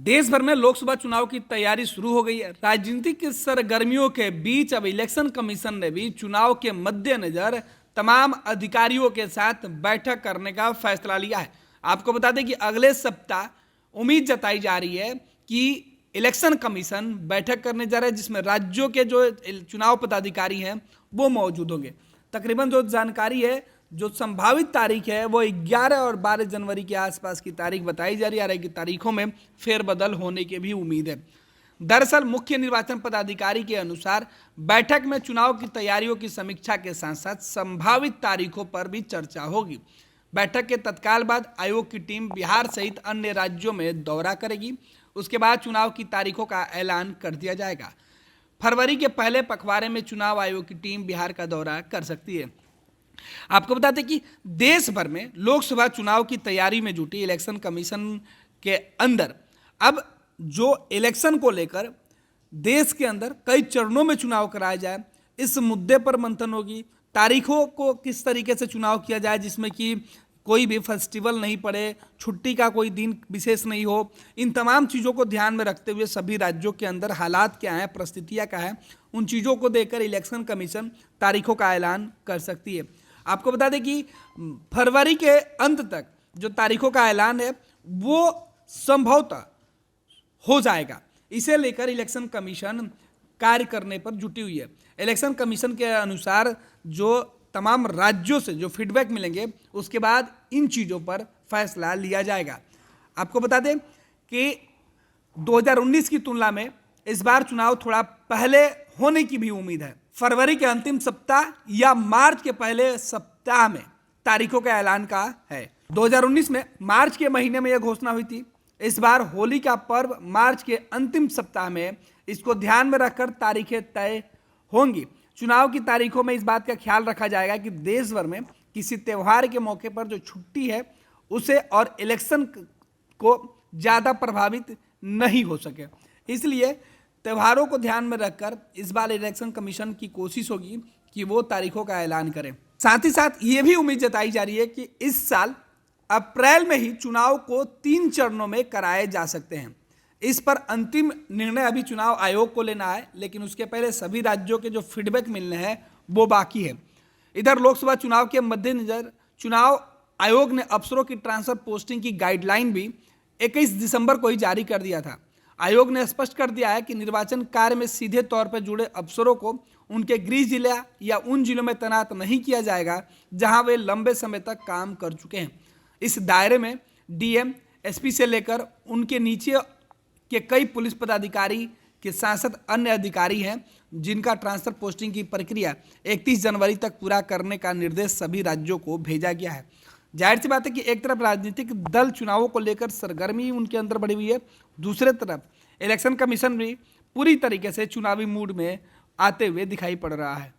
देश भर में लोकसभा चुनाव की तैयारी शुरू हो गई है। राजनीतिक सरगर्मियों के बीच अब इलेक्शन कमीशन ने भी चुनाव के मद्देनजर तमाम अधिकारियों के साथ बैठक करने का फैसला लिया है। आपको बता दें कि अगले सप्ताह उम्मीद जताई जा रही है कि इलेक्शन कमीशन बैठक करने जा रहा है, जिसमें राज्यों के जो चुनाव पदाधिकारी हैं वो मौजूद होंगे। तकरीबन जो जानकारी है, जो संभावित तारीख है वो 11 और 12 जनवरी के आसपास की तारीख बताई जा रही है कि तारीखों में फेरबदल होने की भी उम्मीद है। दरअसल मुख्य निर्वाचन पदाधिकारी के अनुसार बैठक में चुनाव की तैयारियों की समीक्षा के साथ साथ संभावित तारीखों पर भी चर्चा होगी। बैठक के तत्काल बाद आयोग की टीम बिहार सहित अन्य राज्यों में दौरा करेगी। उसके बाद चुनाव की तारीखों का ऐलान कर दिया जाएगा। फरवरी के पहले पखवाड़े में चुनाव आयोग की टीम बिहार का दौरा कर सकती है। आपको बता दें कि देश भर में लोकसभा चुनाव की तैयारी में जुटी इलेक्शन कमीशन के अंदर अब जो इलेक्शन को लेकर देश के अंदर कई चरणों में चुनाव कराया जाए, इस मुद्दे पर मंथन होगी। तारीखों को किस तरीके से चुनाव किया जाए जिसमें कि कोई भी फेस्टिवल नहीं पड़े, छुट्टी का कोई दिन विशेष नहीं हो, इन तमाम चीज़ों को ध्यान में रखते हुए सभी राज्यों के अंदर हालात क्या हैं, परिस्थितियाँ क्या हैं, उन चीज़ों को देखकर इलेक्शन कमीशन तारीखों का ऐलान कर सकती है। आपको बता दें कि फरवरी के अंत तक जो तारीखों का ऐलान है वो संभवतः हो जाएगा। इसे लेकर इलेक्शन कमीशन कार्य करने पर जुटी हुई है। इलेक्शन कमीशन के अनुसार जो तमाम राज्यों से जो फीडबैक मिलेंगे उसके बाद इन चीज़ों पर फैसला लिया जाएगा। आपको बता दें कि 2019 की तुलना में इस बार चुनाव थोड़ा पहले होने की भी उम्मीद है। फरवरी के अंतिम सप्ताह या मार्च के पहले सप्ताह में तारीखों का ऐलान का है। 2019 में मार्च के महीने में यह घोषणा हुई थी। इस बार होली का पर्व मार्च के अंतिम सप्ताह में, इसको ध्यान में रखकर तारीखें तय होंगी। चुनाव की तारीखों में इस बात का ख्याल रखा जाएगा कि देश भर में किसी त्यौहार के मौके पर जो छुट्टी है उसे और इलेक्शन को ज़्यादा प्रभावित नहीं हो सके। इसलिए त्योहारों को ध्यान में रखकर इस बार इलेक्शन कमीशन की कोशिश होगी कि वो तारीखों का ऐलान करें। साथ ही साथ ये भी उम्मीद जताई जा रही है कि इस साल अप्रैल में ही चुनाव को 3 चरणों में कराए जा सकते हैं। इस पर अंतिम निर्णय अभी चुनाव आयोग को लेना है, लेकिन उसके पहले सभी राज्यों के जो फीडबैक मिलने हैं वो बाकी है। इधर लोकसभा चुनाव के मद्देनजर चुनाव आयोग ने अफसरों की ट्रांसफर पोस्टिंग की गाइडलाइन भी 21 दिसंबर को ही जारी कर दिया था। आयोग ने स्पष्ट कर दिया है कि निर्वाचन कार्य में सीधे तौर पर जुड़े अफसरों को उनके गृह जिला या उन जिलों में तैनात नहीं किया जाएगा जहां वे लंबे समय तक काम कर चुके हैं। इस दायरे में डीएम, एसपी से लेकर उनके नीचे के कई पुलिस पदाधिकारी के साथ साथ अन्य अधिकारी हैं जिनका ट्रांसफर पोस्टिंग की प्रक्रिया 31 जनवरी तक पूरा करने का निर्देश सभी राज्यों को भेजा गया है। जाहिर सी बात है कि एक तरफ राजनीतिक दल चुनावों को लेकर सरगर्मी उनके अंदर बढ़ी हुई है, दूसरे तरफ इलेक्शन कमीशन भी पूरी तरीके से चुनावी मूड में आते हुए दिखाई पड़ रहा है।